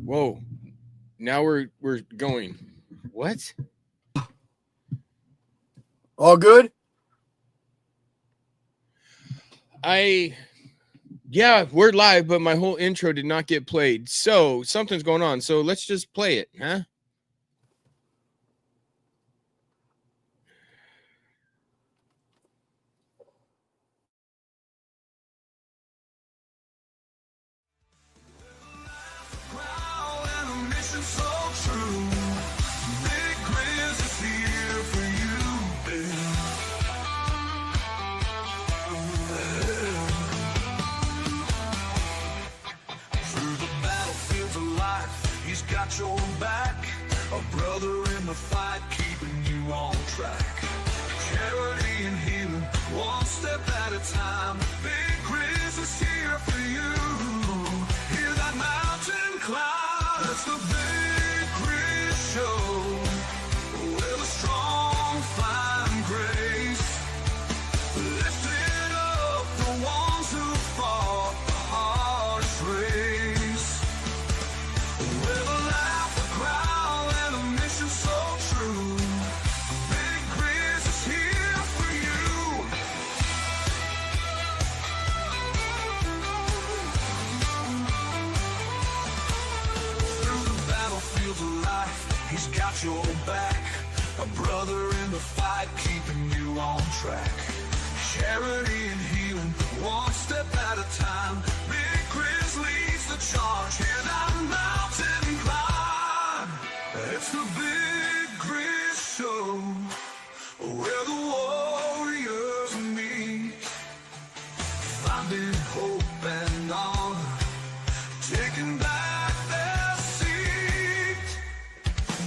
Whoa. Now we're going. What? All good? Yeah, we're live, but my whole intro did not get played. So something's going on. So let's just play it, huh? Your back, a brother in the fight, keeping you on track. Charity and healing, one step at a time. Big Grizz is here for you. Hear that mountain climb? It's the Big Grizz Show. With a strong, fine grace, lifting up the ones who fought the hardest race. Got your back, a brother in the fight, keeping you on track. Charity and healing, one step at a time. Big Grizz leads the charge, hear that mountain climb. It's the Big Grizz Show, where the warriors meet, finding hope and honor, taking back their seat.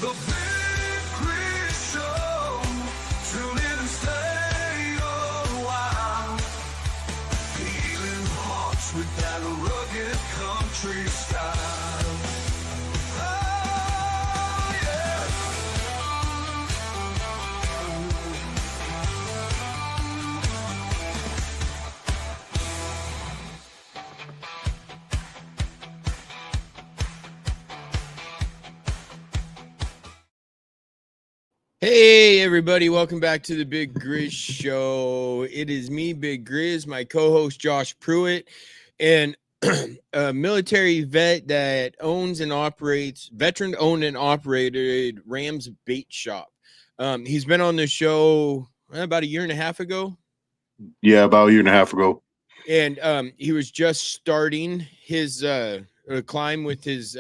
The Big Grizz Show. Tune in and stay a while. Healing hearts with that rugged country style. Oh, yeah. Hey, everybody. Welcome back to the Big Grizz Show. It is me, Big Grizz, my co-host, Josh Pruitt, and a military vet that owns and operates, veteran-owned and operated Rams Bait Shop. He's been on the show about a year and a half ago. Yeah, about a year and a half ago. And he was just starting his climb with his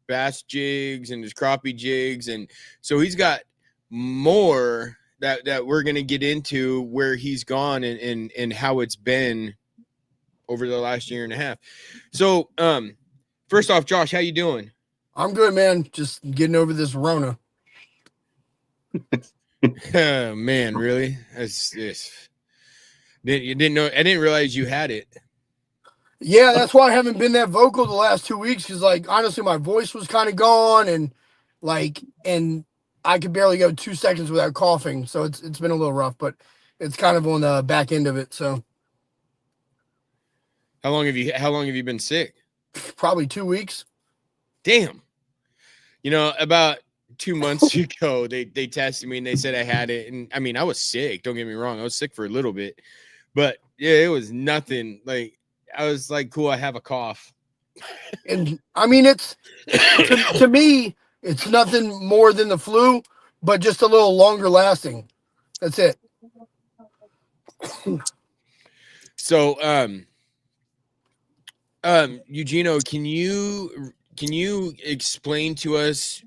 bass jigs and his crappie jigs. And so he's got more that we're going to get into where he's gone and how it's been over the last year and a half. So first off, Josh, how you doing? I'm good, man. Just getting over this Rona. Oh, man, really? You didn't know? I didn't realize you had it. Yeah, that's why I haven't been that vocal the last 2 weeks, because like honestly my voice was kind of gone, and I could barely go 2 seconds without coughing. So it's been a little rough, but it's kind of on the back end of it. So How long have you been sick? probably 2 weeks. Damn. You know, about 2 months ago, they tested me and they said I had it. And I mean, I was sick. Don't get me wrong. I was sick for a little bit, but yeah, it was nothing. Like, I was like, cool, I have a cough. And I mean, it's to me, it's nothing more than the flu, but just a little longer lasting. That's it. So, Eugenio, can you explain to us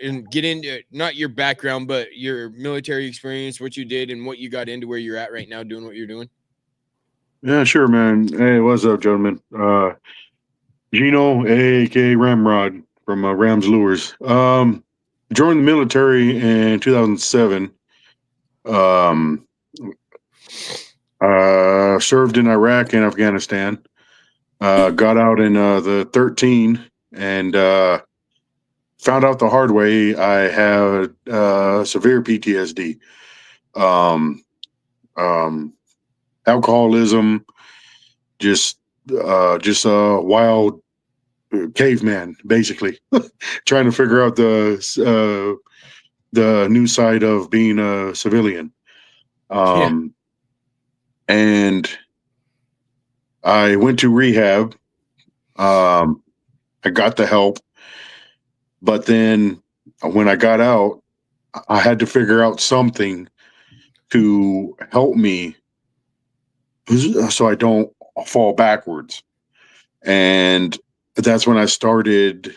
and get into not your background, but your military experience, what you did and what you got into where you're at right now doing what you're doing? Yeah, sure, man. Hey, what's up, gentlemen? Gino, a.k.a. Ramrod from Rams Lures. Joined the military in 2007. Served in Iraq and Afghanistan. Got out in the 13 and found out the hard way I had severe PTSD. Alcoholism, just a wild caveman, basically, trying to figure out the new side of being a civilian. And I went to rehab. I got the help, but then when I got out, I had to figure out something to help me so I don't fall backwards. And that's when I started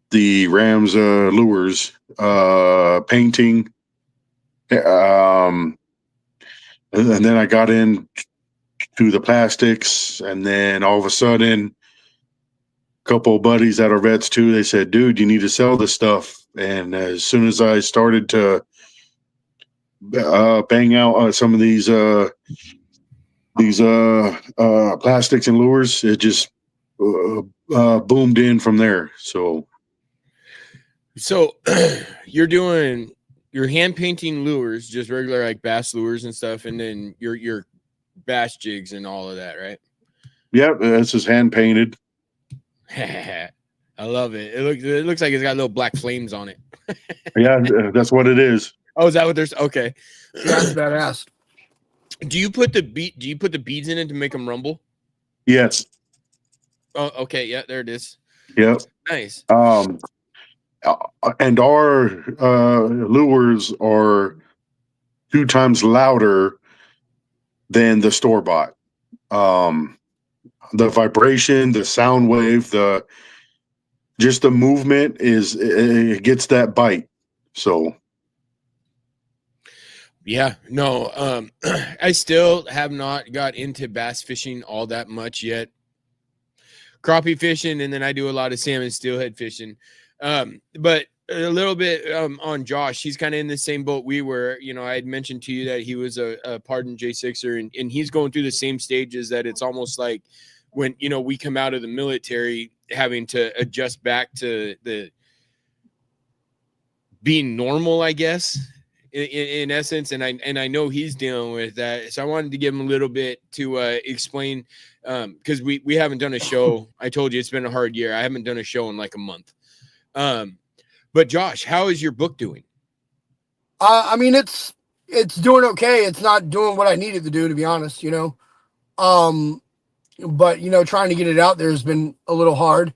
the Rams lures, painting. And then I got into the plastics, and then all of a sudden, a couple of buddies that are vets too, they said, dude, you need to sell this stuff. And as soon as I started to bang out some of these plastics and lures, it just boomed in from there. So you're hand painting lures, just regular like bass lures and stuff, and then your bass jigs and all of that, right? Yeah, this is hand painted. I love it. It looks like it's got little black flames on it. Yeah, that's what it is. Oh, is that what there's? Okay, That's badass. Do you put the beads in it to make them rumble? Yes. Oh, okay. Yeah, there it is. Yep. Nice. And our lures are 2 times louder than the store bought. The vibration, the sound wave, just the movement it gets that bite. So yeah, no, I still have not got into bass fishing all that much yet. Crappie fishing, and then I do a lot of salmon steelhead fishing. But a little bit on Josh, he's kind of in the same boat we were. You know, I had mentioned to you that he was a pardoned J6er, and he's going through the same stages that it's almost like when, you know, we come out of the military having to adjust back to the being normal, I guess, in essence. And I know he's dealing with that. So I wanted to give him a little bit to explain, because we haven't done a show. I told you it's been a hard year. I haven't done a show in like a month. But Josh, how is your book doing? I mean, it's doing okay. It's not doing what I needed to do, to be honest, you know. But you know, trying to get it out there has been a little hard.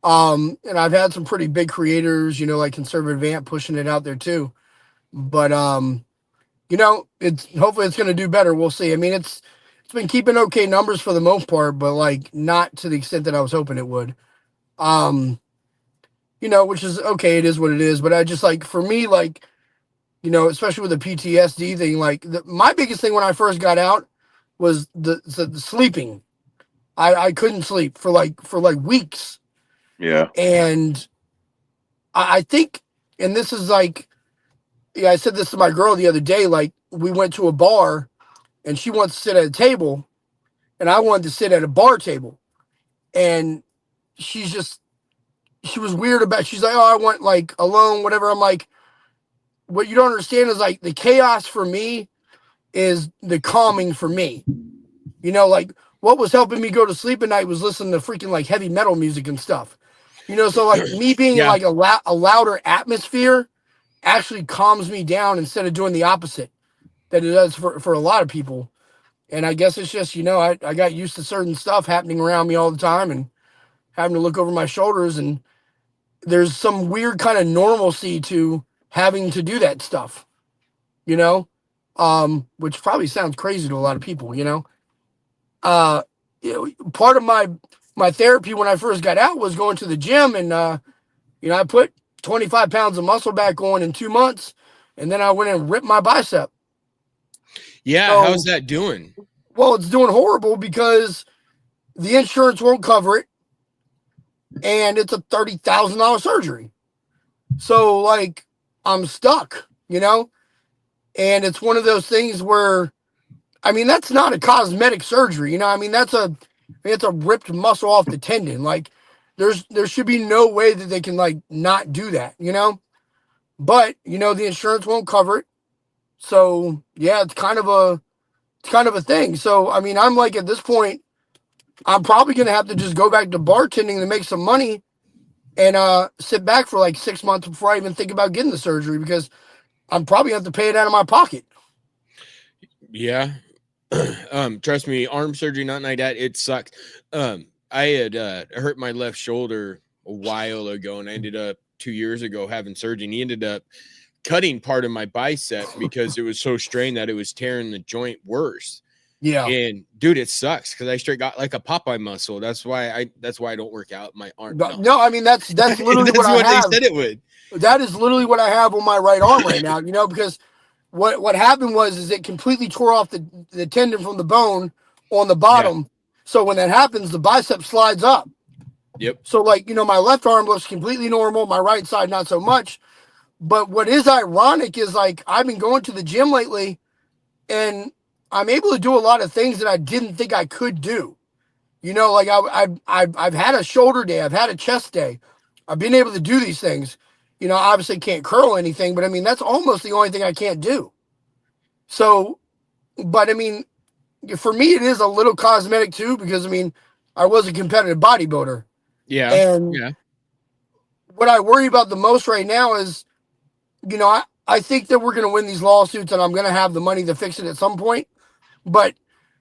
And I've had some pretty big creators, you know, like Conservative Ant pushing it out there too. But you know, hopefully it's going to do better. We'll see. I mean, it's been keeping okay numbers for the most part, but like not to the extent that I was hoping it would. You know, which is okay. It is what it is. But I just, like, for me, like, you know, especially with the PTSD thing, like my biggest thing when I first got out was the sleeping. I couldn't sleep for like weeks. yeah. And I think, and this is like, yeah, I said this to my girl the other day, like we went to a bar and she wants to sit at a table and I wanted to sit at a bar table. And she was weird about, she's like, oh, I want like alone, whatever. I'm like, what you don't understand is like the chaos for me is the calming for me. You know, like what was helping me go to sleep at night was listening to freaking like heavy metal music and stuff. You know, so like me being in like a louder atmosphere actually calms me down instead of doing the opposite that it does for a lot of people. And I guess it's just, you know, I got used to certain stuff happening around me all the time and having to look over my shoulders, and there's some weird kind of normalcy to having to do that stuff, you know, which probably sounds crazy to a lot of people, you know. Part of my therapy when I first got out was going to the gym, and you know, I put 25 pounds of muscle back on in 2 months, and then I went and ripped my bicep. Yeah, so, how's that doing? Well, it's doing horrible because the insurance won't cover it, and it's a $30,000 surgery. So, like, I'm stuck, you know? And it's one of those things where, I mean, that's not a cosmetic surgery, you know? I mean, it's a ripped muscle off the tendon. Like, there should be no way that they can, like, not do that, you know? But, you know, the insurance won't cover it. So, yeah, it's kind of a thing. So, I mean, I'm like, at this point, I'm probably going to have to just go back to bartending to make some money and sit back for like 6 months before I even think about getting the surgery, because I'm probably going to have to pay it out of my pocket. Yeah. Trust me, arm surgery, nothing like that. It sucks. I had hurt my left shoulder a while ago, and I ended up 2 years ago having surgery. And he ended up cutting part of my bicep because it was so strained that it was tearing the joint worse. Yeah. And dude, it sucks because I straight got like a Popeye muscle. That's why I don't work out my arm. No, I mean that's literally that's what I have. They said it would. That is literally what I have on my right arm right now. Because what happened is it completely tore off the tendon from the bone on the bottom. Yeah. So when that happens, the bicep slides up. Yep. So like, my left arm looks completely normal, my right side not so much. But what is ironic is like I've been going to the gym lately and I'm able to do a lot of things that I didn't think I could do. Like I've had a shoulder day, I've had a chest day. I've been able to do these things. Obviously can't curl anything, but I mean, that's almost the only thing I can't do. So, but I mean, for me, it is a little cosmetic too, because I mean, I was a competitive bodybuilder. Yeah. And what I worry about the most right now is, I think that we're going to win these lawsuits and I'm going to have the money to fix it at some point. But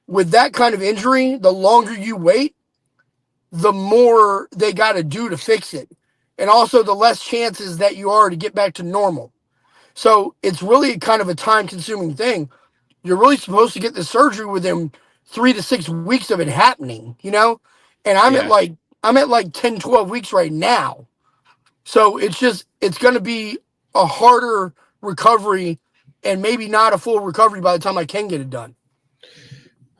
with that kind of injury, the longer you wait, the more they got to do to fix it. And also the less chances that you are to get back to normal. So it's really kind of a time-consuming thing. You're really supposed to get the surgery within 3 to 6 weeks of it happening, And I'm at like 10, 12 weeks right now. So it's going to be a harder recovery and maybe not a full recovery by the time I can get it done.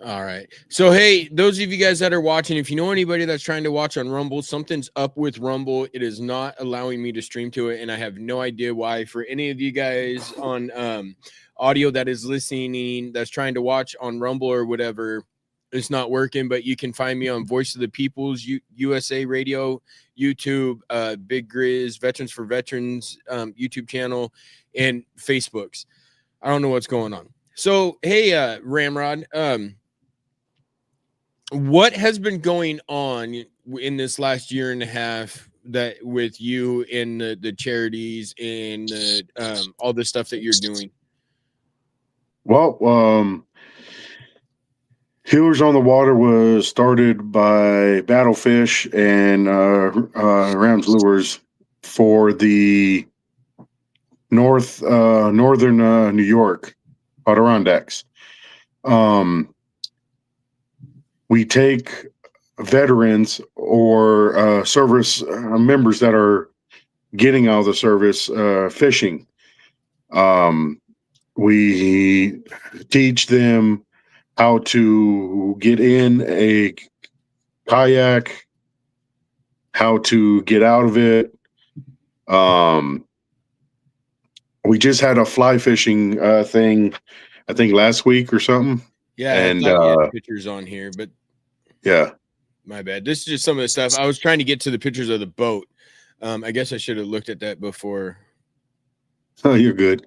All right. So, hey, those of you guys that are watching, if you know anybody that's trying to watch on Rumble, something's up with Rumble. It is not allowing me to stream to it, and I have no idea why. For any of you guys on audio that is listening, that's trying to watch on Rumble or whatever, it's not working, but you can find me on Voice of the People's U.S.A. Radio, YouTube, Big Grizz, Veterans for Veterans YouTube channel, and Facebooks. I don't know what's going on. So, hey, Ramrod, what has been going on in this last year and a half that with you and the charities and all the stuff that you're doing? Well, Healers on the Water was started by Battlefish and Rams Lures for the northern New York Adirondacks. We take veterans or service members that are getting out of the service fishing. We teach them how to get in a kayak, how to get out of it. We just had a fly fishing thing, I think last week or something. Yeah, and I thought you had pictures on here, but yeah, my bad. This is just some of the stuff. I was trying to get to the pictures of the boat. I guess I should have looked at that before. Oh, you're good.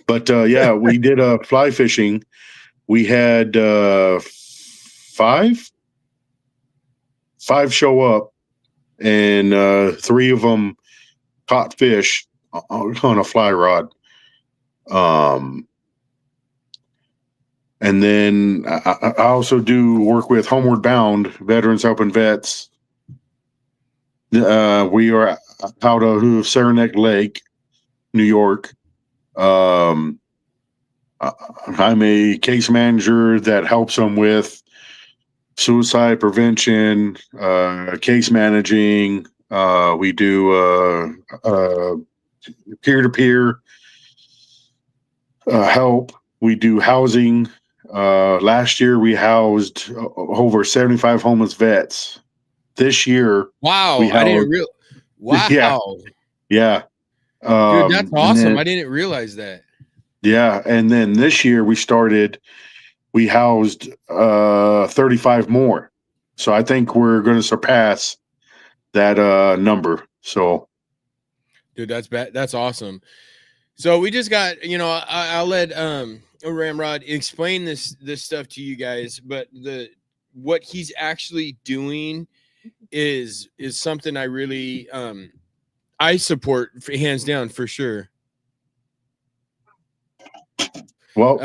But yeah, we did fly fishing. We had five show up, and 3 of them caught fish on a fly rod. And then I also do work with Homeward Bound Veterans Helping Vets. We are out of Saranac Lake, New York. I'm a case manager that helps them with suicide prevention, case managing. We do peer-to-peer help. We do housing. Last year we housed over 75 homeless vets. This year, wow, I didn't realize. Wow, yeah. Dude, that's awesome. I didn't realize that. Yeah, and then this year we housed 35 more. So I think we're going to surpass that number. So, dude, that's awesome. So we just got, I'll let Ramrod explain this stuff to you guys, but what he's actually doing is something I really I support hands down for sure. Well,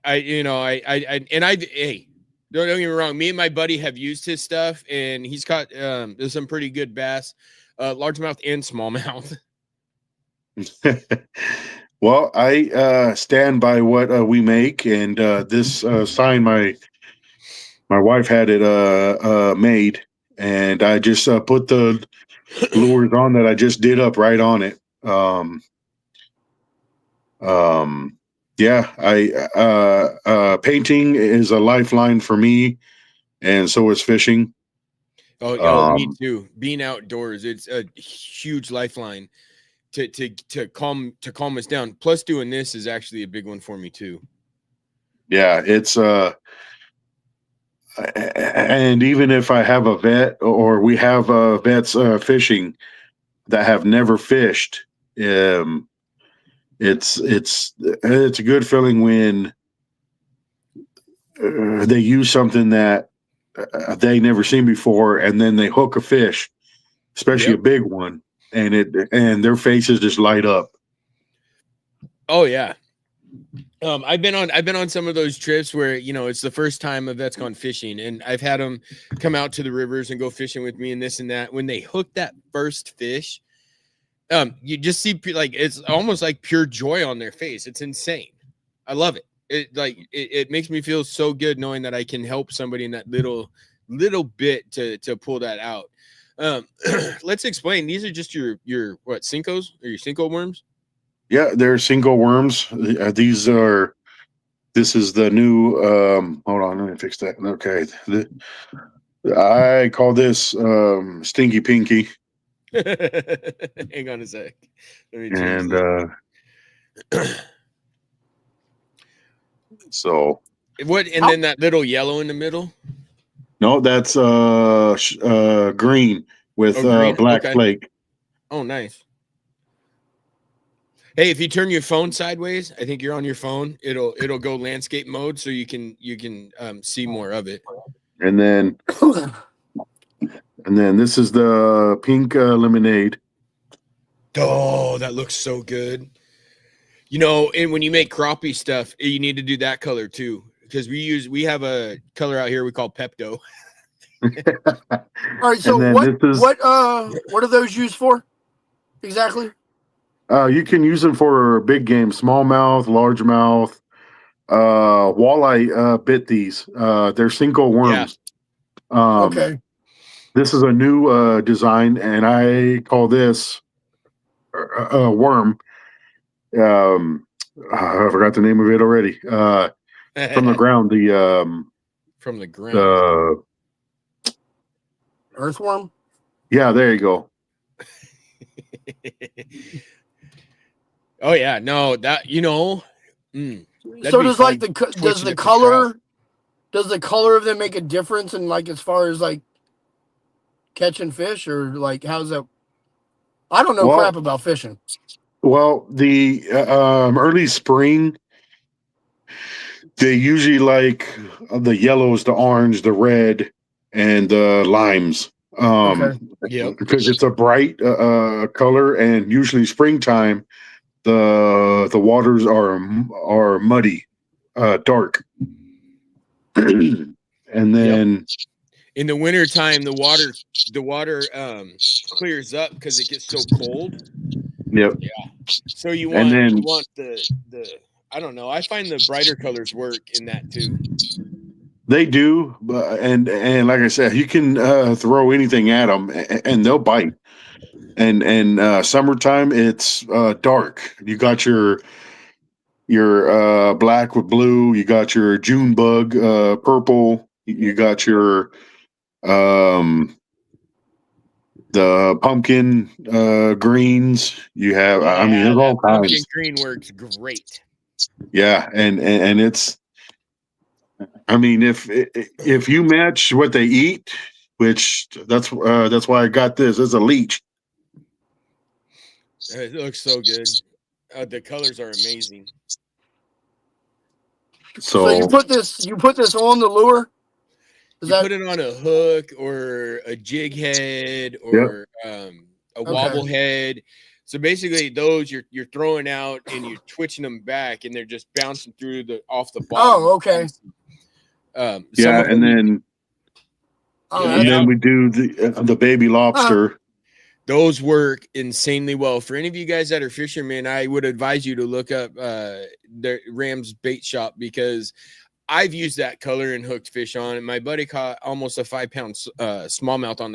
Hey, don't get me wrong. Me and my buddy have used his stuff, and he's caught there's some pretty good bass, largemouth and smallmouth. well, I stand by what we make, and this sign my wife had it made, and I just put the lures on that I just did up right on it. Yeah, I painting is a lifeline for me, and so is fishing. Me too. Being outdoors, it's a huge lifeline to calm us down. Plus, doing this is actually a big one for me too. Yeah, it's and even if I have a vet or we have vets fishing that have never fished, it's a good feeling when they use something that they never seen before, and then they hook a fish, especially a big one, and their faces just light up. Oh yeah. I've been on some of those trips where, you know, it's the first time a vet's gone fishing, and I've had them come out to the rivers and go fishing with me and this and that. When they hook that first fish, you just see like it's almost like pure joy on their face. It's insane. I love it. It makes me feel so good knowing that I can help somebody in that little bit to pull that out. Let's explain. These are just your what, Cincos or your Cinco worms? Yeah, they're single worms. This is the new, hold on, let me fix that. Okay. I call this Stinky Pinky. Hang on a sec. Let me change so what, and then that little yellow in the middle? No, that's green with green? black Okay. flake. Oh, nice. Hey, if you turn your phone sideways, I think you're on your phone. It'll go landscape mode, so you can see more of it. And then this is the pink lemonade. Oh, that looks so good. You know, and when you make crappie stuff, you need to do that color too, because we have a color out here we call Pepto. All right, so what are those used for exactly? You can use them for big game, smallmouth, largemouth. Walleye bit these. They're Cinco worms. Yeah. Okay. This is a new design, and I call this a worm. I forgot the name of it already. From the ground, from the ground, earthworm. Yeah, there you go. Oh yeah, no, that, you know. So does like does the color of them make a difference in, like, as far as like catching fish, or like how's that? I don't know crap about fishing. Well, the early spring, they usually like the yellows, the orange, the red, and the limes. Okay. Yeah, because it's a bright color, and usually springtime, the waters are muddy, dark, and then in the wintertime, the water clears up because it gets so cold. Yep. Yeah. So you want the I don't know. I find the brighter colors work in that too. They do, and like I said, you can throw anything at them, and they'll bite. And summertime, it's dark. You got your black with blue. You got your June bug, purple. You got your the pumpkin greens. You have, I mean, there's all kinds. Pumpkin green works great. Yeah, and it's, I mean, if you match what they eat, which that's why I got this as a leech. It looks so good. The colors are amazing. So you put this on the lure, You put it on a hook or a jig head or a wobble head. So basically, those you're throwing out and you're twitching them back, and they're just bouncing through off the bottom. Oh, okay. Yeah, and then we do the baby lobster. Those work insanely well. For any of you guys that are fishermen, I would advise you to look up the Ram's Bait Shop, because I've used that color and hooked fish on it. My buddy caught almost a 5-pound smallmouth on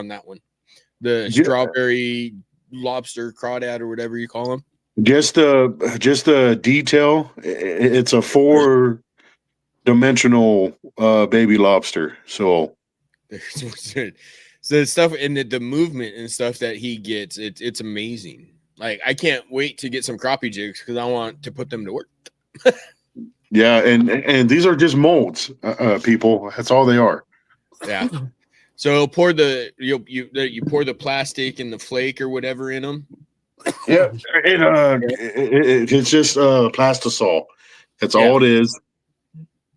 that one. The strawberry lobster crawdad or whatever you call them. Just the detail. It's a 4-dimensional baby lobster. So the stuff and the movement and stuff that he gets, it's amazing. Like, I can't wait to get some crappie jigs because I want to put them to work. Yeah, and these are just molds, people. That's all they are. Yeah. So you pour the plastic and the flake or whatever in them. Yeah, it's just plastisol. That's all it is.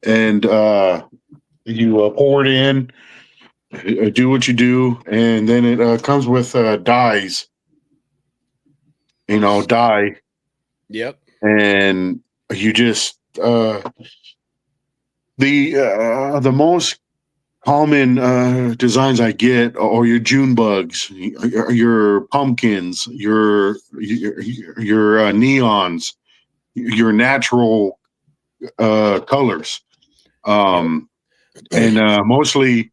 And you pour it in, do what you do, and then it comes with dyes. Dye. Yep. And you just the most common designs I get are your June bugs, your pumpkins, your neons, your natural colors, and mostly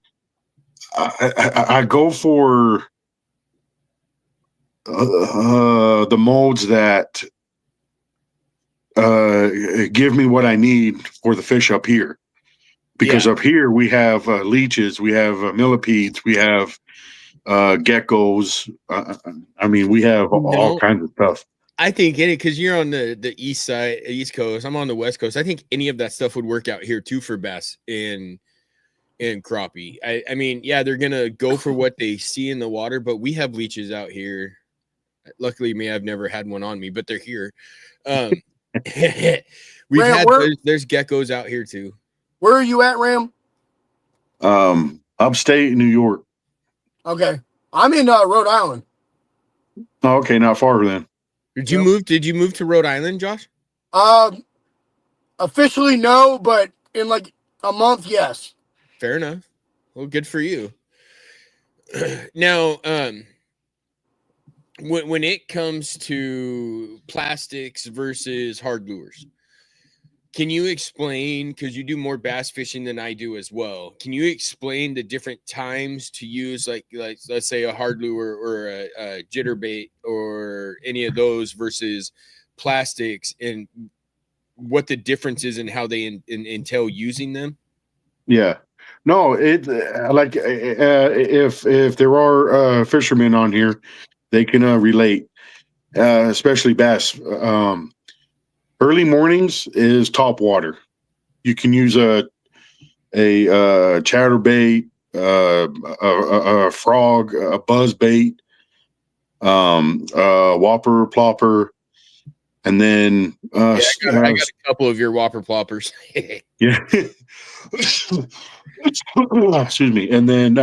I go for the molds that give me what I need for the fish up here, because up here we have leeches, we have millipedes, we have geckos. I mean, we have all kinds of stuff. I think because you're on the East Coast, I'm on the West Coast. I think any of that stuff would work out here too for bass and crappie. I mean, yeah, they're gonna go for what they see in the water, but we have leeches out here. Luckily, I've never had one on me, but they're here. There's geckos out here too. Where are you at, Ram? Upstate New York. Okay, I'm in Rhode Island. Oh, okay, not far then. Did you move to Rhode Island, Josh? Officially no, but in like a month, yes. Fair enough. Well, good for you. Now, when it comes to plastics versus hard lures, can you explain, because you do more bass fishing than I do as well, can you explain the different times to use like let's say a hard lure or a jitterbait or any of those versus plastics, and what the difference is in how they entail using them? Yeah. No, it if there are fishermen on here, they can relate, especially bass. Early mornings is top water. You can use a chatterbait, a frog, a buzz bait, a whopper plopper, and then I got a couple of your whopper ploppers. Yeah. Excuse me. And then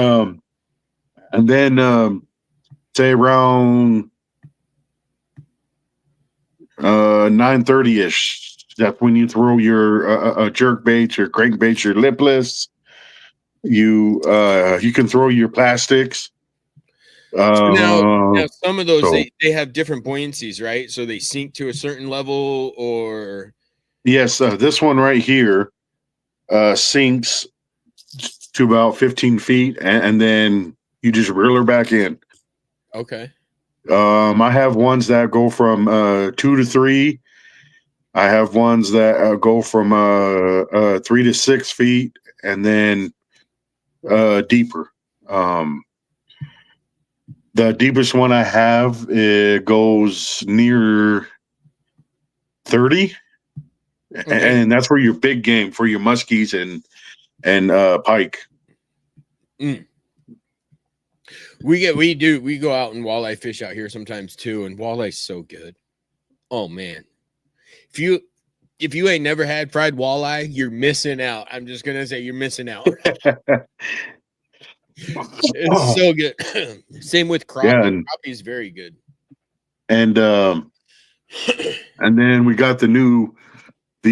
say around 9:30ish. That's when you throw your jerk baits, your crankbaits, your lipless. You can throw your plastics. Now some of those they have different buoyancies, right? So they sink to a certain level, or yes, this one right here sinks to about 15 feet, and then you just reel her back in. Okay. I have ones that go from 2 to 3. I have ones that go from 3 to 6 feet, and then deeper. The deepest one I have, it goes near 30, okay. And that's for your big game, for your muskies and pike. Mm. We go out and walleye fish out here sometimes too, and walleye's so good. Oh man, if you ain't never had fried walleye, you're missing out. I'm just gonna say you're missing out. It's so good. Same with crappie. Yeah, Crappie is very good. and then we got the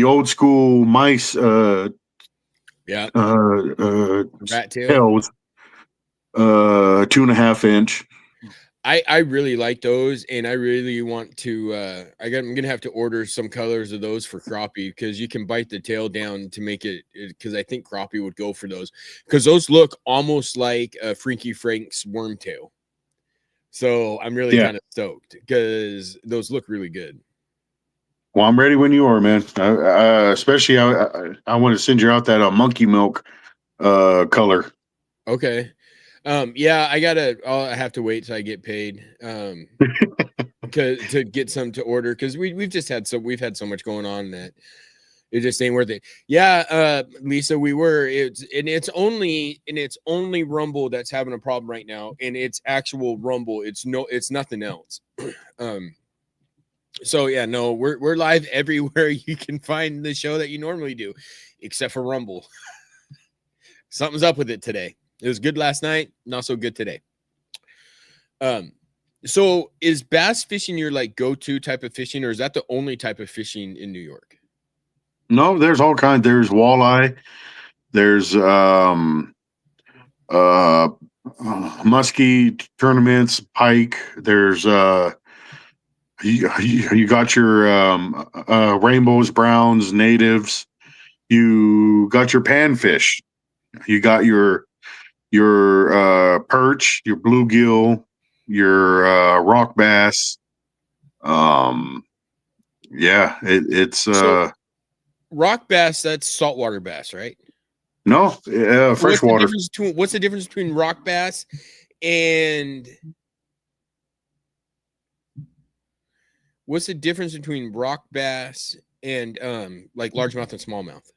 old school mice Yeah, rat tail. tails, 2.5 inch. I really like those, and I really want to. I'm gonna have to order some colors of those for crappie because you can bite the tail down to make it. Because I think crappie would go for those because those look almost like a Freaky Frank's worm tail. So I'm really kind of stoked because those look really good. Well, I'm ready when you are, man. Especially, I want to send you out that monkey milk color. Okay. Yeah, I have to wait till I get paid. To get some to order because we've had so much going on that it just ain't worth it. Yeah, Lisa, it's only Rumble that's having a problem right now, and it's actual Rumble. It's nothing else. So yeah, no, we're live everywhere you can find the show that you normally do, except for Rumble. Something's up with it today. It was good last night, not so good today. So is bass fishing your like go-to type of fishing, or is that the only type of fishing in New York? No, there's all kinds. There's walleye. There's muskie tournaments, pike. There's you got your rainbows, browns, natives. You got your panfish. You got your perch, your bluegill, your rock bass. Yeah, it's so rock bass. That's saltwater bass, right? No, freshwater. What's the difference between rock bass and like largemouth and smallmouth?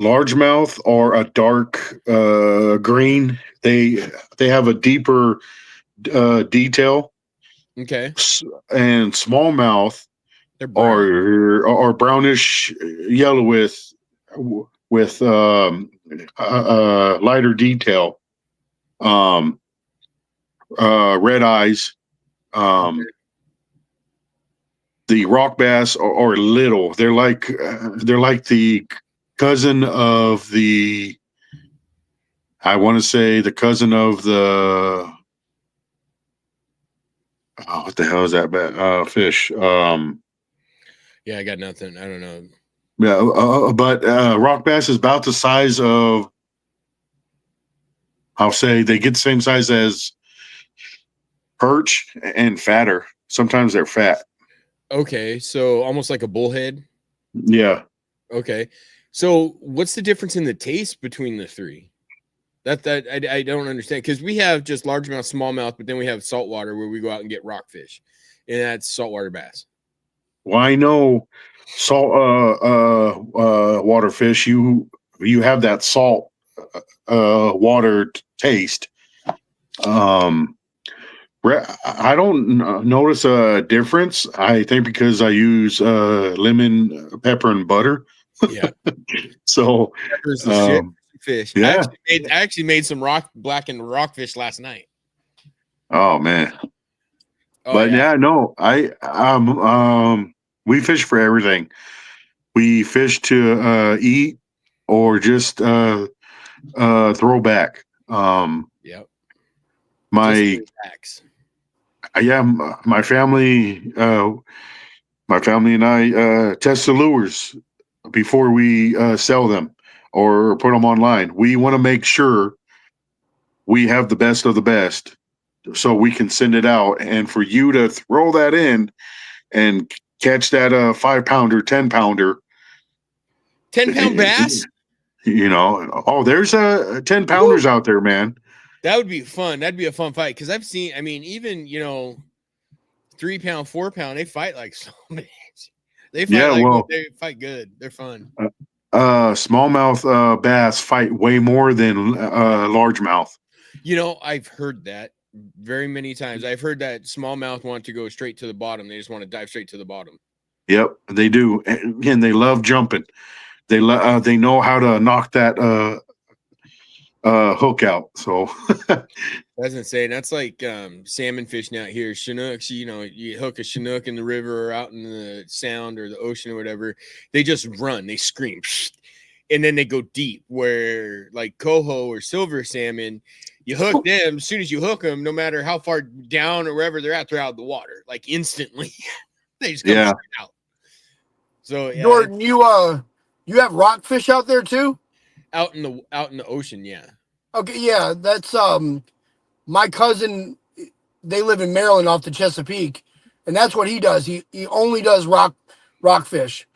Largemouth are a dark green. They have a deeper detail. Okay. And smallmouth are brownish yellow with lighter detail. Red eyes. The rock bass are little. They're like the cousin of the. I want to say the cousin of the. Oh, what the hell is that fish? Yeah, I got nothing. I don't know. Yeah, but rock bass is about the size of. I'll say they get the same size as perch and fatter. Sometimes they're fat. Okay, so almost like a bullhead. Yeah. Okay, so what's the difference in the taste between the three? That I don't understand because we have just largemouth, smallmouth, but then we have saltwater where we go out and get rockfish, and that's saltwater bass. Well, I know salt water fish. You have that salt water taste. I don't notice a difference. I think because I use lemon, pepper, and butter. Yeah. So pepper's the shit fish. Yeah. I actually made some blackened rockfish last night. Oh man. But no, we fish for everything. We fish to eat or just throw back. Yep. My family and I test the lures before we sell them or put them online. We want to make sure we have the best of the best so we can send it out. And for you to throw that in and catch that 5-pounder, 10-pounder. 10-pound bass? There's 10-pounders out there, man. That would be fun. That'd be a fun fight because I've seen, even 3-pound, 4-pound, they fight like so much. They fight they fight good. They're fun. Smallmouth bass fight way more than largemouth. I've heard that very many times. I've heard that smallmouth want to go straight to the bottom. They just want to dive straight to the bottom. Yep, they do, and they love jumping. They know how to knock that hook out. So That's insane. That's like salmon fishing out here. Chinooks, you hook a Chinook in the river or out in the sound or the ocean or whatever. They just run, they scream, and then they go deep. Where like coho or silver salmon, you hook them. As soon as you hook them, no matter how far down or wherever they're at the water, like instantly. They just come straight out. So yeah, Jordan, you have rockfish out there too? Out in the ocean, yeah. Okay, yeah, that's my cousin. They live in Maryland off the Chesapeake, and that's what he does. He only does rockfish.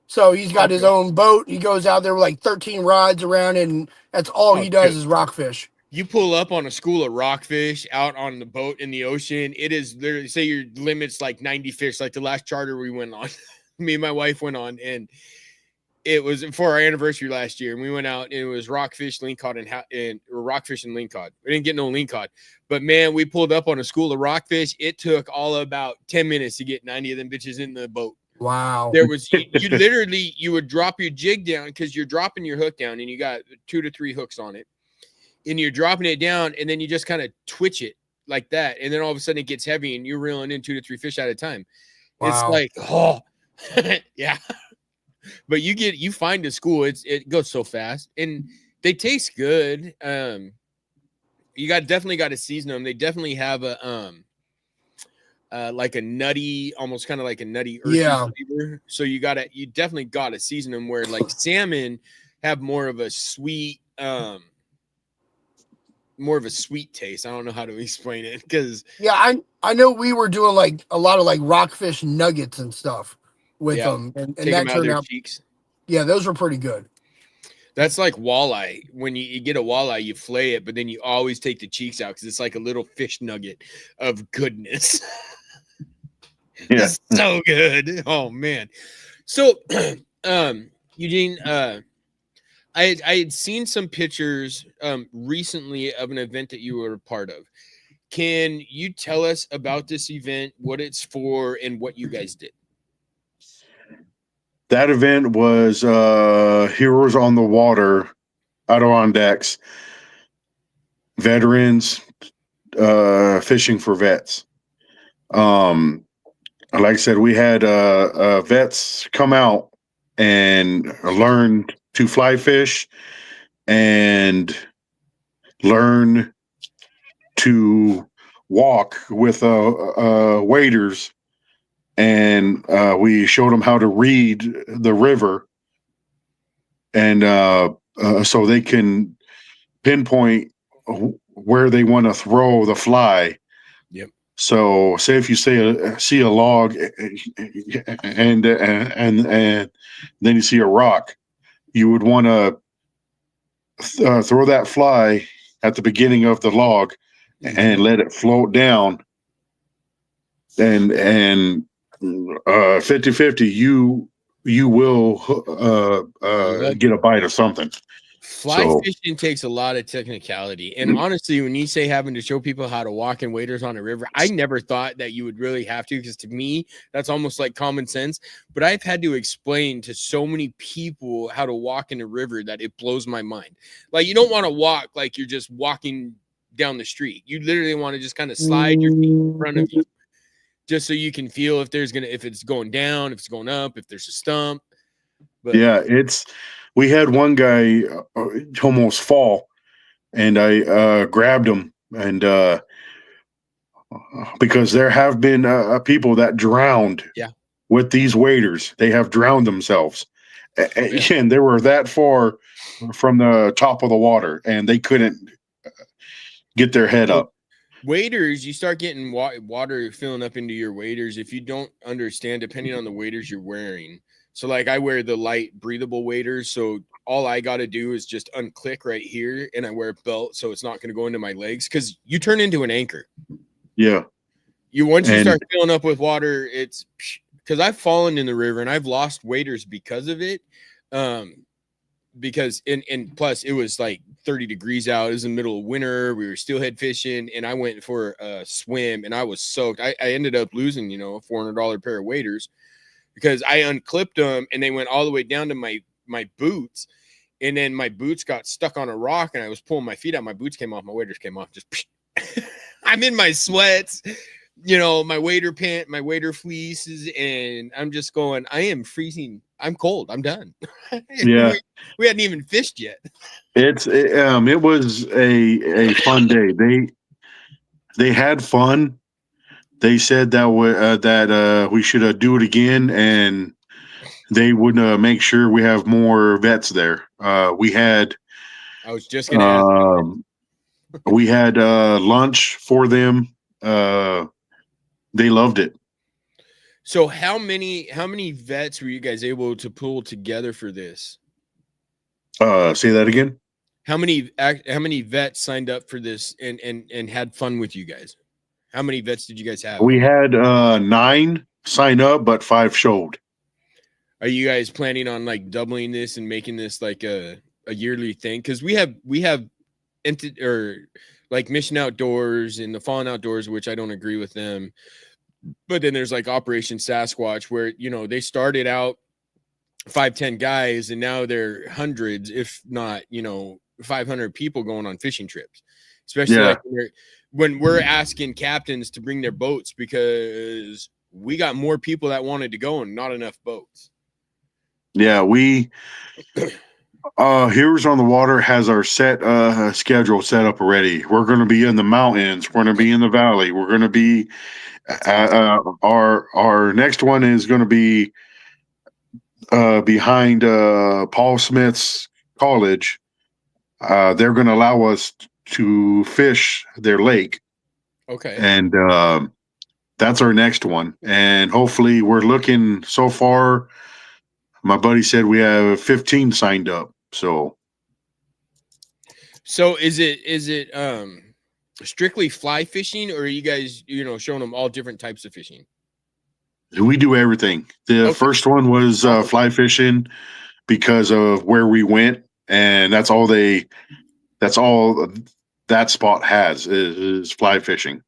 So he's got his own boat. He goes out there with like 13 rides around, and that's all he does is rockfish. You pull up on a school of rockfish out on the boat in the ocean. It is literally, say your limit's like 90 fish, like the last charter we went on. Me and my wife went on, and it was for our anniversary last year. And we went out, and it was rockfish, lingcod, and rockfish and lingcod. We didn't get no lingcod, but man, we pulled up on a school of rockfish. It took all about 10 minutes to get 90 of them bitches in the boat. Wow. There was you literally, you would drop your jig down because you're dropping your hook down, and you got 2 to 3 hooks on it. And you're dropping it down, and then you just kind of twitch it like that. And then all of a sudden it gets heavy, and you're reeling in 2 to 3 fish at a time. Wow. It's like, oh, yeah. But you find a school, it goes so fast, and they taste good. You definitely got to season them. They definitely have a like a nutty, almost kind of like a nutty earthy flavor. So you definitely gotta season them, where like salmon have more of a sweet taste. I don't know how to explain it, because I know we were doing like a lot of like rockfish nuggets and stuff with them, and that turned out cheeks. Yeah, those were pretty good. That's like walleye. When you get a walleye, you flay it, but then you always take the cheeks out because it's like a little fish nugget of goodness. Yeah. It's so good. Oh man. So Eugene, I had seen some pictures recently of an event that you were a part of. Can you tell us about this event, what it's for, and what you guys did? That event was Heroes on the Water, Adirondacks, veterans fishing for vets. Like I said, we had vets come out and learn to fly fish and learn to walk with waders, and we showed them how to read the river, and so they can pinpoint where they want to throw the fly. Yep. So, say if you see a log and then you see a rock, you would want to throw that fly at the beginning of the log and let it float down, and 50-50 you will get a bite of something. Fly fishing takes a lot of technicality, and honestly, when you say having to show people how to walk in waders on a river, I never thought that you would really have to, because to me that's almost like common sense. But I've had to explain to so many people how to walk in a river that it blows my mind. Like, you don't want to walk like you're just walking down the street. You literally want to just kind of slide your feet in front of you, just so you can feel if it's going down, if it's going up, if there's a stump. But yeah, we had one guy almost fall, and I grabbed him, and because there have been people that drowned with these waders. They have drowned themselves, and they were that far from the top of the water, and they couldn't get their head up. Waders, you start getting water filling up into your waders if you don't understand, depending on the waders you're wearing. So like I wear the light breathable waders, so all I got to do is just unclick right here, and I wear a belt so it's not going to go into my legs, because you turn into an anchor. Yeah. Once you start filling up with water, it's because I've fallen in the river and I've lost waders because of it. Because and plus it was like 30 degrees out. It was in the middle of winter. We were steelhead fishing, and I went for a swim, and I was soaked. I ended up losing, a $400 pair of waders. because I unclipped them and they went all the way down to my boots. And then my boots got stuck on a rock and I was pulling my feet out. My boots came off. My waders came off. Just I'm in my sweats, you know, my wader pant, my wader fleeces. And I'm just going, I am freezing. I'm cold. I'm done. Yeah. we hadn't even fished yet. It was a fun day. They had fun. They said that we should do it again, and they would make sure we have more vets there. We had I was just gonna ask. we had lunch for them. They loved it. So how many vets were you guys able to pull together for this? Say that again. How many vets signed up for this and had fun with you guys? How many vets did you guys have? We had 9 sign up, but 5 showed. Are you guys planning on like doubling this and making this like a yearly thing? Because we have like Mission Outdoors and the Fallen Outdoors, which I don't agree with them. But then there's like Operation Sasquatch, where, you know, they started out 5-10 guys and now they're hundreds, if not, you know, 500 people going on fishing trips, especially like when we're asking captains to bring their boats because we got more people that wanted to go and not enough boats. Yeah, Heroes on the Water has our set schedule set up already. We're going to be in the mountains. We're going to be in the valley. We're going to be our next one is going to be behind Paul Smith's college. They're going to allow us to fish their lake. Okay. And that's our next one. And hopefully we're looking so far. My buddy said we have 15 signed up. So is it strictly fly fishing, or are you guys, you know, showing them all different types of fishing? We do everything. The first one was fly fishing because of where we went, and that's all that spot has is fly fishing.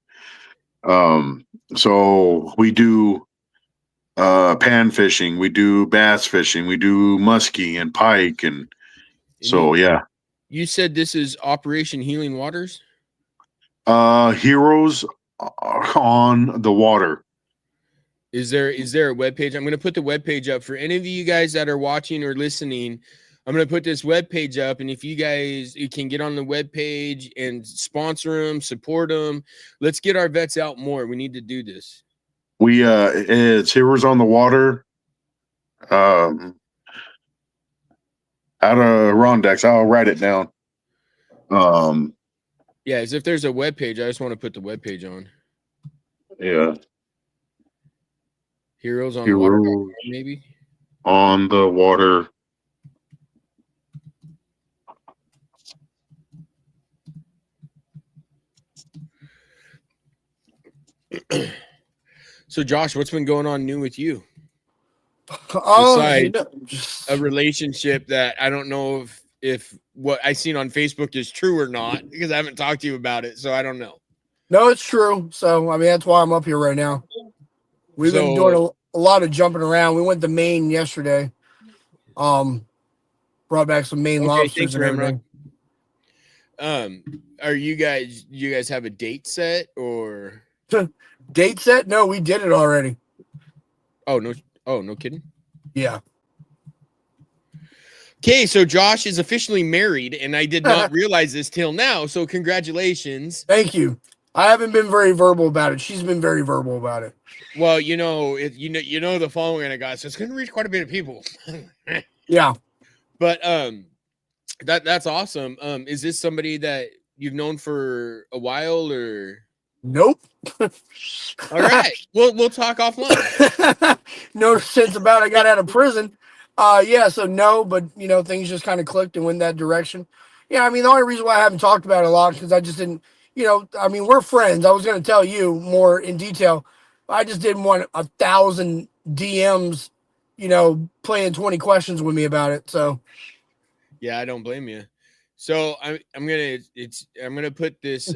So we do pan fishing, we do bass fishing, we do muskie and pike, and so yeah. You said this is Operation Healing Waters? Heroes on the Water. Is there a webpage? I'm going to put the webpage up for any of you guys that are watching or listening. I'm going to put this webpage up, and if you can get on the webpage and sponsor them, support them. Let's get our vets out more. We need to do this. It's Heroes on the Water. Out of Rondex. I'll write it down. Yeah, as if there's a webpage. I just want to put the webpage on. Yeah. Heroes on the Water, maybe? On the Water. So, Josh, what's been going on new with you? Besides a relationship that I don't know if what I seen on Facebook is true or not, because I haven't talked to you about it, so I don't know. No, it's true. So, I mean, that's why I'm up here right now. We've been doing a lot of jumping around. We went to Maine yesterday. Brought back some Maine lobsters and everything. Are you guys have a date set or date set? No, we did it already. Oh, no kidding. Yeah. Okay, so Josh is officially married, and I did not realize this till now. So congratulations. Thank you. I haven't been very verbal about it. She's been very verbal about it. Well, you know the following I got, so it's going to reach quite a bit of people. Yeah. But that's awesome. Is this somebody that you've known for a while or? Nope. All right. We'll talk offline. No sense about it. I got out of prison. Yeah, so no, but you know, things just kind of clicked and went that direction. Yeah, I mean, the only reason why I haven't talked about it a lot is because I just didn't, you know, I mean, we're friends. I was going to tell you more in detail. I just didn't want 1,000 DMs, you know, playing 20 questions with me about it. So yeah, I don't blame you. So I'm gonna put this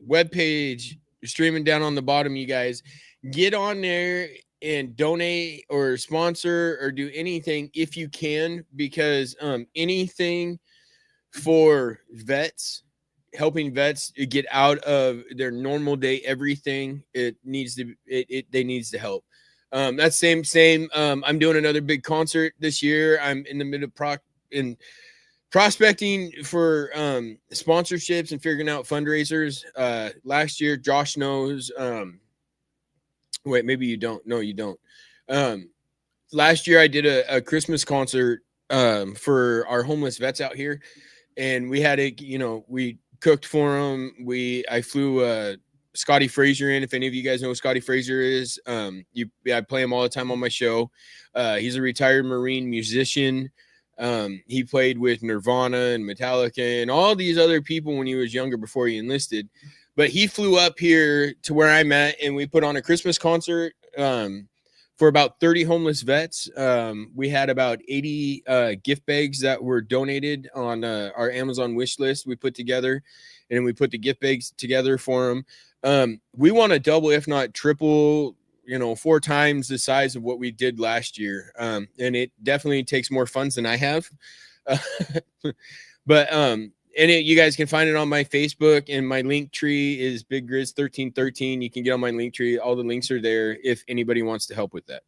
web page streaming down on the bottom. You guys get on there and donate or sponsor or do anything if you can, because anything for vets, helping vets get out of their normal day, everything it needs to they needs to help. That's same. I'm doing another big concert this year. I'm in the middle of prospecting for sponsorships and figuring out fundraisers. Last year, Josh knows. Wait, maybe you don't. No, you don't. Last year I did a Christmas concert for our homeless vets out here, and we had we cooked for them. I flew Scotty Fraser in. If any of you guys know who Scotty Fraser is, I play him all the time on my show. He's a retired Marine musician. He played with Nirvana and Metallica and all these other people when he was younger before he enlisted. But he flew up here to where I'm at, and we put on a Christmas concert for about 30 homeless vets. We had about 80 gift bags that were donated on our Amazon wish list we put together, and we put the gift bags together for them. We want to double, if not triple, 4 times the size of what we did last year. And it definitely takes more funds than I have. But you guys can find it on my Facebook, and my link tree is Big Grizz 1313. You can get on my link tree. All the links are there if anybody wants to help with that.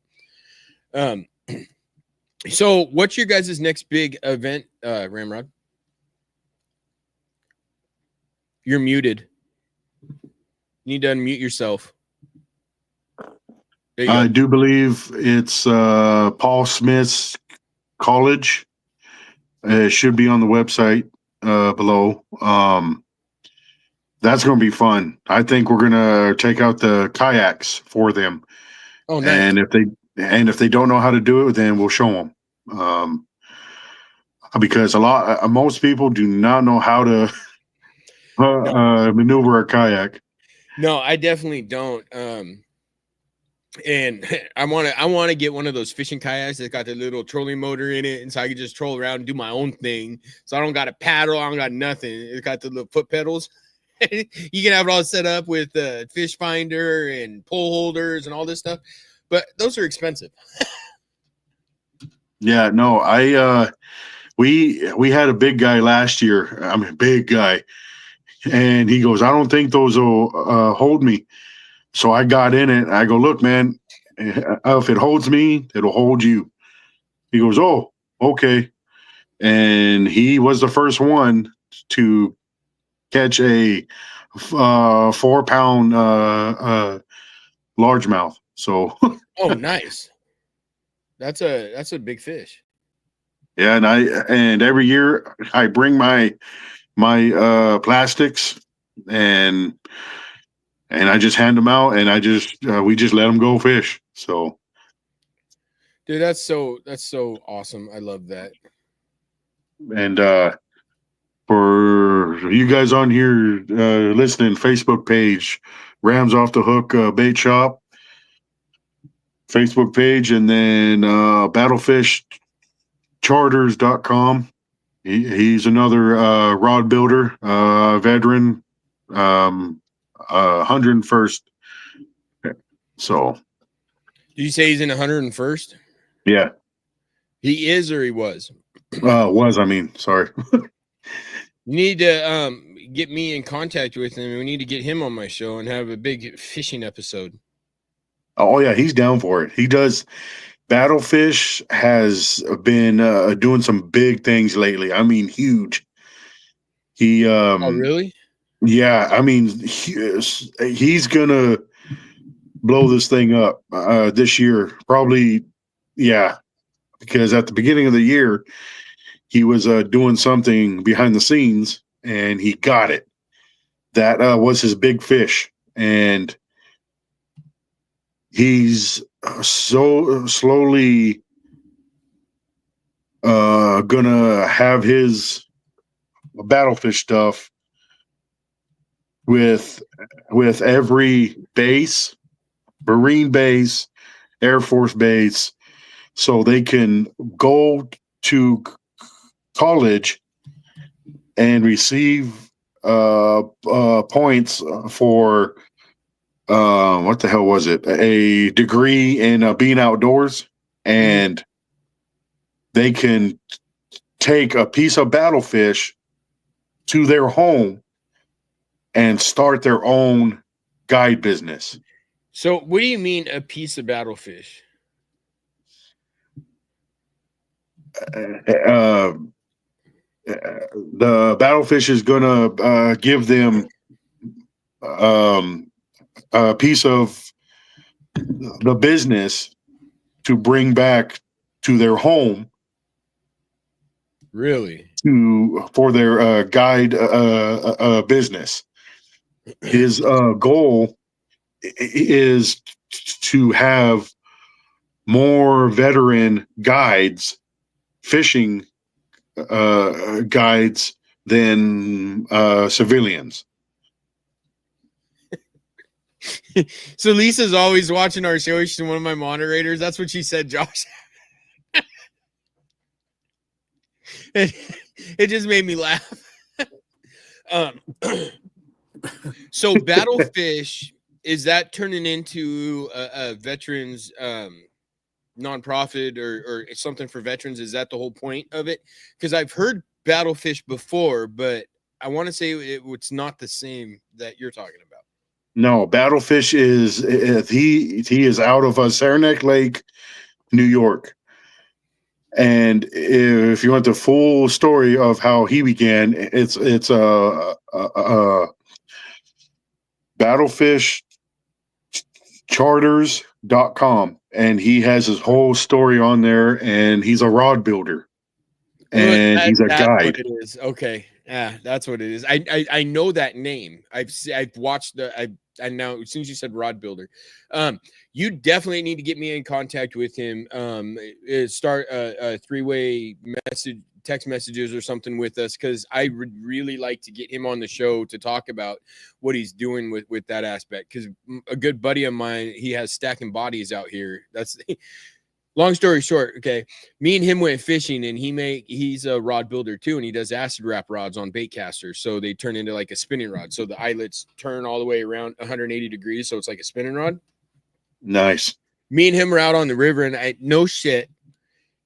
So what's your guys' next big event, Ramrod? You're muted. You need to unmute yourself. I do believe it's Paul Smith's college. It should be on the website below. That's going to be fun. I think we're going to take out the kayaks for them. Oh, nice. And if they don't know how to do it, then we'll show them. Because most people do not know how to maneuver a kayak. No, I definitely don't. And I want to get one of those fishing kayaks that's got the little trolling motor in it, and so I can just troll around and do my own thing. So I don't got a paddle, I don't got nothing. It's got the little foot pedals. You can have it all set up with fish finder and pole holders and all this stuff, but those are expensive. Yeah, no, we had a big guy last year. I mean, big guy, and he goes, "I don't think those will hold me." So I got in it. I go, "Look, man, if it holds me, it'll hold you." He goes, "Oh, okay." And he was the first one to catch a 4-pound largemouth. So, oh, nice. That's a big fish. Yeah, and every year I bring my plastics and I just hand them out, and we just let them go fish. So, dude, that's so awesome. I love that. And for you guys on here listening, Facebook page, Rams Off the Hook Bait Shop, Facebook page, and then battlefishcharters.com. He's another rod builder, veteran, 101st. So, did you say he's in 101st? Yeah. He is, or he was? Sorry. You need to get me in contact with him. We need to get him on my show and have a big fishing episode. Oh yeah, he's down for it. He does. Battlefish has been doing some big things lately. I mean, huge. He oh, really? Yeah, I mean, he's gonna blow this thing up this year, probably. Yeah, because at the beginning of the year, he was doing something behind the scenes, and he got it. That was his big fish, and he's so slowly gonna have his battlefish stuff with every base, Marine base, Air Force base, so they can go to college and receive points for what the hell was it? A degree in being outdoors, and they can take a piece of battlefish to their home and start their own guide business. So what do you mean a piece of battlefish? The battlefish is going to give them a piece of the business to bring back to their home. Really? For their guide business. His goal is to have more veteran guides, fishing guides, than civilians. So Lisa's always watching our show. She's one of my moderators. That's what she said, Josh. It just made me laugh. So Battlefish, is that turning into a veterans nonprofit or something for veterans? Is that the whole point of it? Because I've heard Battlefish before, but I want to say it's not the same that you're talking about. No, Battlefish is he is out of Saranac Lake, New York. And if you want the full story of how he began, it's battlefishcharters.com, and he has his whole story on there, and he's a rod builder, and he's a guide. What it is. Okay. Yeah, that's what it is. I know that name. I've watched I know as soon as you said rod builder, you definitely need to get me in contact with him. Start a three-way text messages or something with us, because I would really like to get him on the show to talk about what he's doing with that aspect. Because a good buddy of mine, he has Stacking Bodies out here. That's long story short. Okay, me and him went fishing, and he's a rod builder too, and he does acid wrap rods on bait casters, so they turn into like a spinning rod. So the eyelets turn all the way around 180 degrees, so it's like a spinning rod. Nice. Me and him were out on the river, and no shit,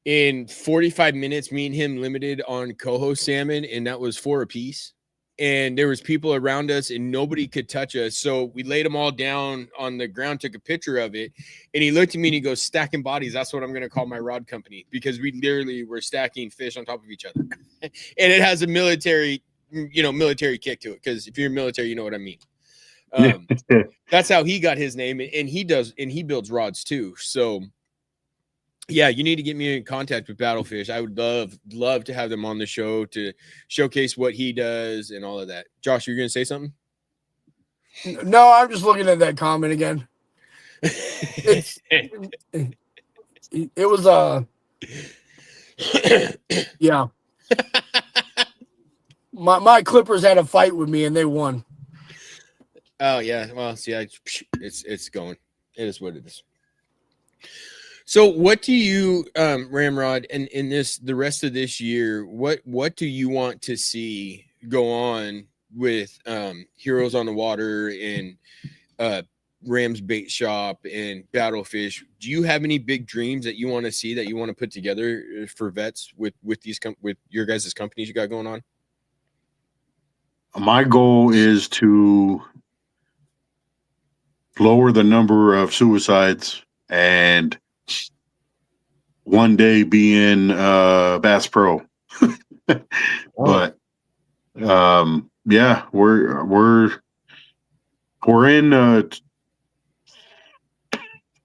in 45 minutes, me and him limited on coho salmon, and that was 4 apiece. And there was people around us, and nobody could touch us. So we laid them all down on the ground, took a picture of it, and he looked at me and he goes, "Stacking Bodies. That's what I'm going to call my rod company," because we literally were stacking fish on top of each other. And it has a military kick to it, because if you're military, you know what I mean. That's how he got his name, and he builds rods too. So yeah, you need to get me in contact with Battlefish. I would love to have them on the show to showcase what he does and all of that. Josh, you're going to say something? No, I'm just looking at that comment again. It was yeah. My Clippers had a fight with me and they won. Oh yeah, well, see, it's going. It is what it is. So what do you, Ramrod, and in the rest of this year, what do you want to see go on with Heroes on the Water and Rams Bait Shop and Battlefish? Do you have any big dreams that you want to see, that you want to put together for vets with your guys' companies you got going on? My goal is to lower the number of suicides and one day be in Bass Pro. But yeah, we're in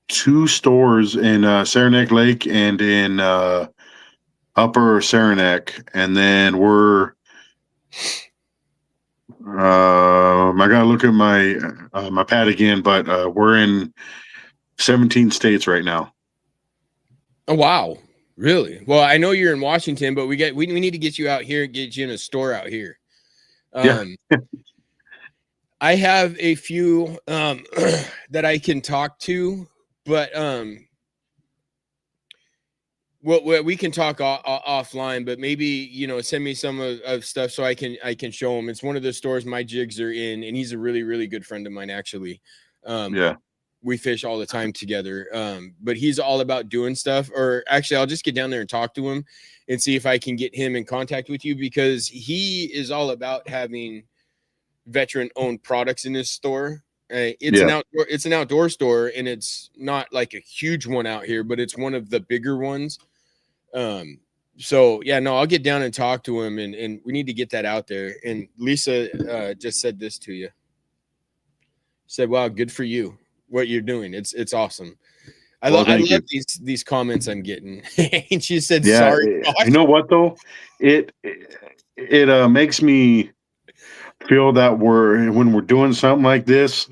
2 stores in Saranac Lake and in Upper Saranac, and then I gotta look at my pad again, but we're in 17 states right now. Oh wow, really? Well, I know you're in Washington, but we need to get you out here and get you in a store out here. Yeah. I have a few that I can talk to, but we can talk offline. But maybe send me some of stuff so I can show them. It's one of the stores my jigs are in, and he's a really, really good friend of mine, actually. Yeah. We fish all the time together. But he's all about doing stuff. Or actually, I'll just get down there and talk to him and see if I can get him in contact with you, because he is all about having veteran owned products in his store. It's an outdoor store, and it's not like a huge one out here, but it's one of the bigger ones. So yeah, no, I'll get down and talk to him, and we need to get that out there. And Lisa just said this to you. Said, "Wow, good for you. What you're doing. It's awesome." I love these comments I'm getting. And she said, "Sorry." You know what though? It makes me feel that when we're doing something like this,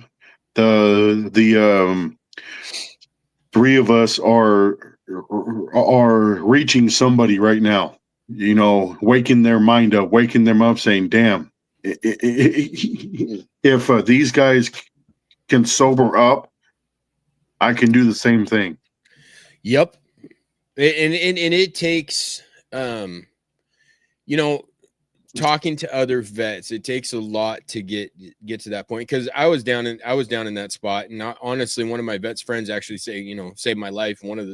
the three of us are reaching somebody right now. You know, waking their mind up, waking them up, saying, "Damn, if these guys can sober up, I can do the same thing." Yep. And it takes, talking to other vets, it takes a lot to get to that point. Cause I was down in that spot. And honestly, one of my vets friends actually saved my life. One of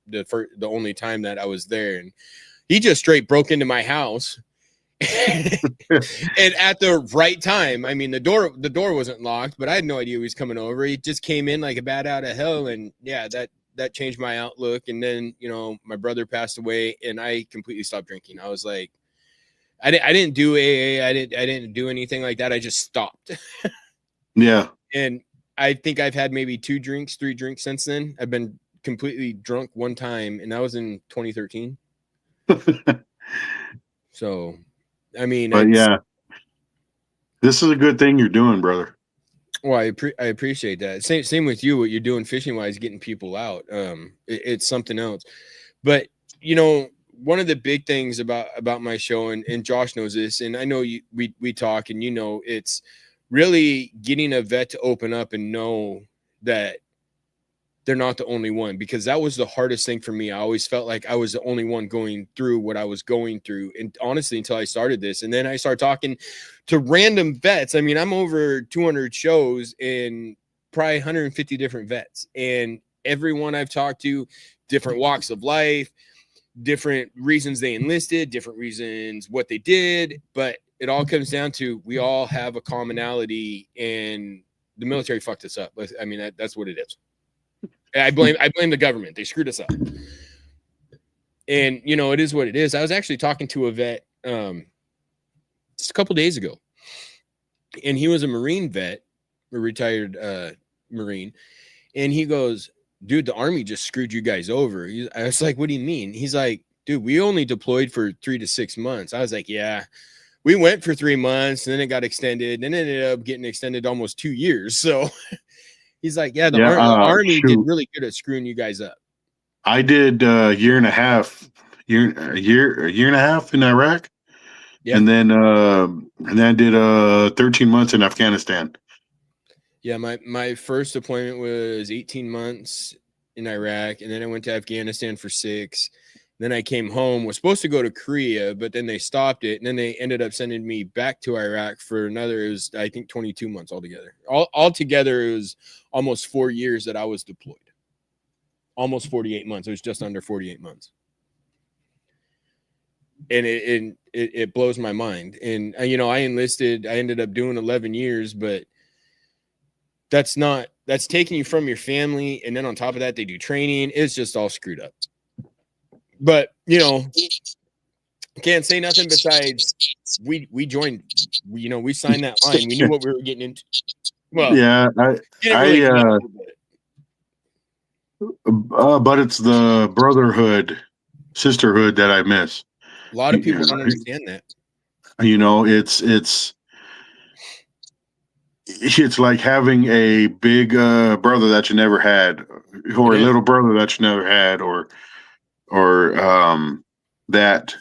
the only time that I was there, and he just straight broke into my house and at the right time. I mean, the door wasn't locked, but I had no idea he was coming over. He just came in like a bat out of hell. And yeah, that changed my outlook. And then, my brother passed away, and I completely stopped drinking. I was like, I didn't do AA. I didn't do anything like that. I just stopped. Yeah. And I think I've had maybe 3 drinks since then. I've been completely drunk one time, and that was in 2013. So, I mean, but yeah, this is a good thing you're doing, brother. Well, I appreciate that. Same with you. What you're doing fishing wise, getting people out. It's something else. But one of the big things about my show, and Josh knows this, and I know we talk, and it's really getting a vet to open up and know that they're not the only one, because that was the hardest thing for me. I always felt like I was the only one going through what I was going through. And honestly, until I started this, and then I started talking to random vets. I mean, I'm over 200 shows and probably 150 different vets, and everyone I've talked to, different walks of life, different reasons they enlisted, different reasons what they did. But it all comes down to, we all have a commonality, and the military fucked us up. I mean, that's what it is. I blame the government. They screwed us up. And it is what it is. I was actually talking to a vet just a couple days ago, and he was a Marine vet, a retired Marine, and he goes, "Dude, the Army just screwed you guys over." I was like, "What do you mean?" He's like, "Dude, we only deployed for 3 to 6 months." I was like, "Yeah, we went for 3 months, and then it got extended, and then it ended up getting extended almost 2 years." So he's like, "Yeah, the Army did really good at screwing you guys up." I did a year and a half in Iraq. Yeah. And then I did 13 months in Afghanistan. Yeah, my first deployment was 18 months in Iraq, and then I went to Afghanistan for 6. Then I came home, was supposed to go to Korea, but then they stopped it, and then they ended up sending me back to Iraq for another, it was, I think, 22 months altogether. Altogether, it was almost 4 years that I was deployed. Almost 48 months. It was just under 48 months. And it blows my mind. And, I enlisted, I ended up doing 11 years, but that's taking you from your family. And then on top of that, they do training. It's just all screwed up. But, can't say nothing besides we joined, we signed that line. We knew what we were getting into. Well, yeah, but it's the brotherhood, sisterhood that I miss. A lot of people don't understand that. It's like having a big brother that you never had, or a little brother that you never had, or that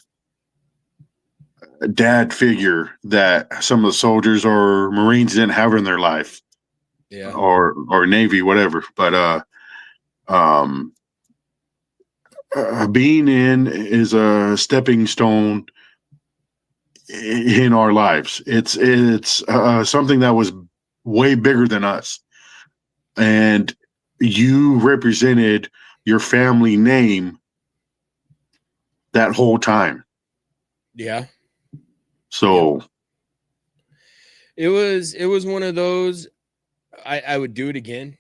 dad figure that some of the soldiers or Marines didn't have in their life. Yeah. Or Navy, whatever. But being in is a stepping stone in our lives. It's something that was way bigger than us. and you represented your family name that whole time. Yeah. So it was one of those. I would do it again.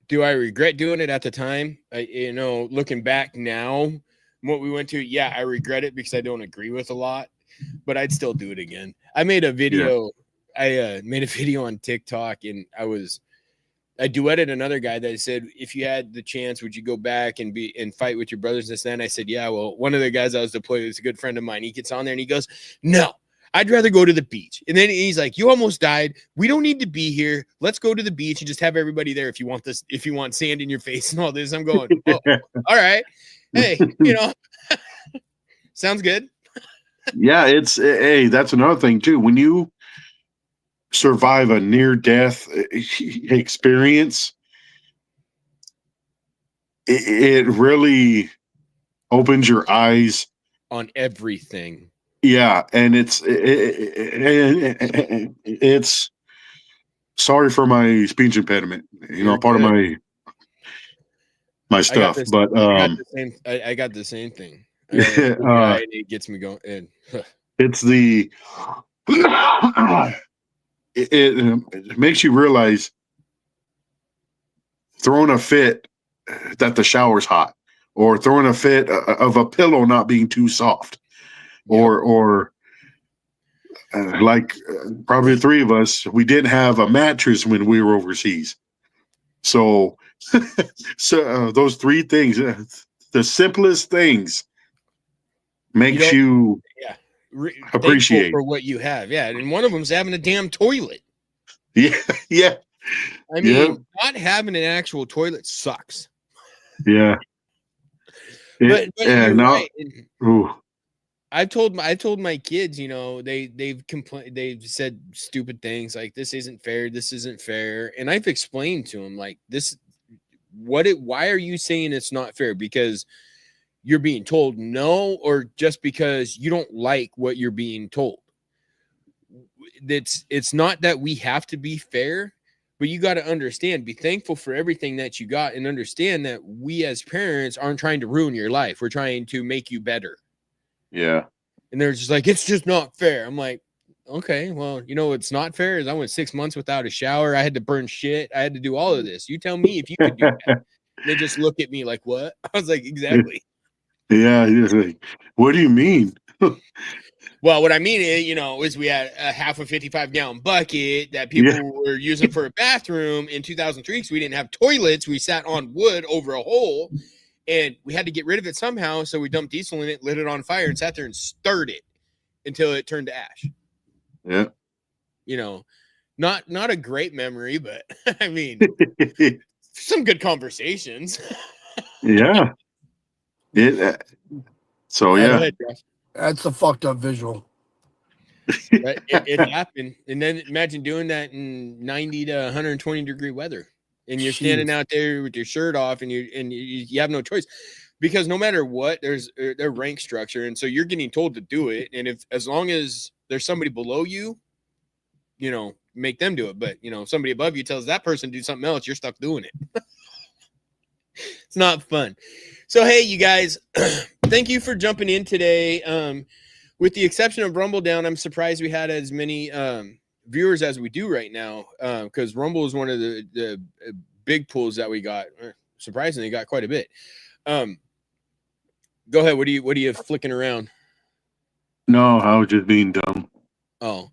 Do I regret doing it at the time? Looking back now, what we went to, yeah, I regret it because I don't agree with a lot, but I'd still do it again. I made a video. I made a video on TikTok, and I duetted another guy that said, if you had the chance, would you go back and fight with your brothers and then? I said, yeah. Well, one of the guys I was deployed with is a good friend of mine. He gets on there and he goes, no, I'd rather go to the beach. And then he's like, you almost died. We don't need to be here. Let's go to the beach and just have everybody there if you want sand in your face and all this. I'm going, oh, all right. Hey, sounds good. Yeah, that's another thing too. When you survive a near-death experience, it really opens your eyes on everything. Yeah, and it's sorry for my speech impediment. You're part good. of my stuff, but I got the same thing. It gets me going. And it's the it makes you realize throwing a fit that the shower's hot, or throwing a fit of a pillow not being too soft, or probably the three of us, we didn't have a mattress when we were overseas. So those three things, the simplest things, makes you appreciate for what you have. Yeah, and one of them's having a damn toilet. Yeah. I mean, not having an actual toilet sucks. Yeah. But you're right. Ooh. I've told my kids, they've complained, they've said stupid things like, this isn't fair. And I've explained to them, like, why are you saying it's not fair? Because you're being told no, or just because you don't like what you're being told? It's not that we have to be fair, but you got to understand, be thankful for everything that you got, and understand that we as parents aren't trying to ruin your life. We're trying to make you better. Yeah. And they're just like, it's just not fair. I'm like, okay, well, it's not fair is I went 6 months without a shower. I had to burn shit. I had to do all of this. You tell me if you could do that. They just look at me like, what? I was like, exactly. Yeah. Like, what do you mean? Well, what I mean is we had a half a 55-gallon bucket that people were using for a bathroom in 2003 because we didn't have toilets. We sat on wood over a hole. And we had to get rid of it somehow. So we dumped diesel in it, lit it on fire, and sat there and stirred it until it turned to ash. Yeah. Not a great memory, but I mean, some good conversations. Yeah. So, yeah. That's a fucked up visual. But it happened. And then imagine doing that in 90 to 120 degree weather. And you're standing out there with your shirt off, and you have no choice, because no matter what, there's their rank structure, and so you're getting told to do it. And as long as there's somebody below you, make them do it. But if somebody above you tells that person to do something else, you're stuck doing it. It's not fun. So hey, you guys, thank you for jumping in today. With the exception of Rumble Down, I'm surprised we had as many viewers as we do right now, because Rumble is one of the big pools that we got. Surprisingly, got quite a bit. Go ahead. What are you flicking around? No, I was just being dumb. Oh,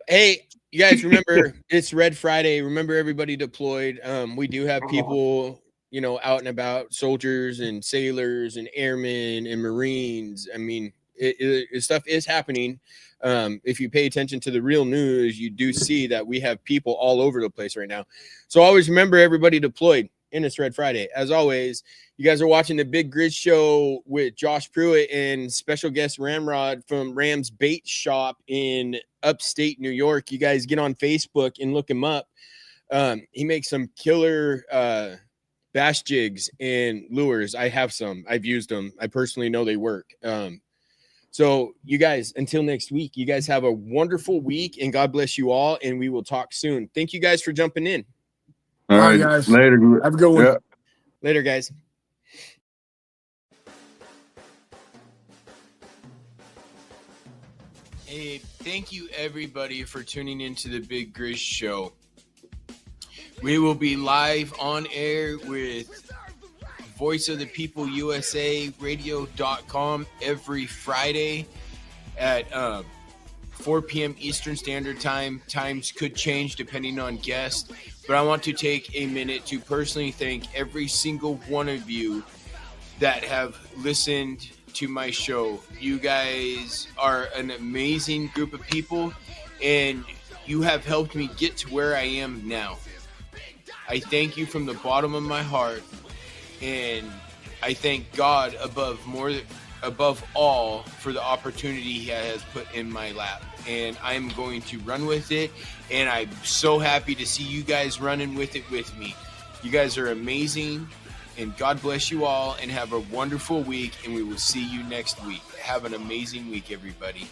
hey, you guys, remember it's Red Friday. Remember, everybody deployed. We do have people, out and about, soldiers and sailors and airmen and Marines. I mean, stuff is happening. If you pay attention to the real news, you do see that we have people all over the place right now. So always remember, everybody deployed, and it's Red Friday. As always, you guys are watching the Big Grizz Show with Josh Pruitt and special guest Ramrod from Ram's Bait Shop in upstate New York. You guys get on Facebook and look him up. He makes some killer bass jigs and lures. I have some. I've used them. I personally know they work. So you guys, until next week, you guys have a wonderful week, and God bless you all, and we will talk soon. Thank you guys for jumping in. All right, guys. later. Have a good one. Yeah. Later, guys. Hey, thank you everybody for tuning into the Big Grizz Show. We will be live on air with Voice of the People USA radio.com every Friday at 4 p.m. Eastern Standard Time. Times could change depending on guests, but I want to take a minute to personally thank every single one of you that have listened to my show. You guys are an amazing group of people, and you have helped me get to where I am now. I thank you from the bottom of my heart, and I thank God above all for the opportunity he has put in my lap, and I'm going to run with it, and I'm so happy to see you guys running with it with me. You guys are amazing, and God bless you all, and have a wonderful week, and we will see you next week. Have an amazing week, everybody.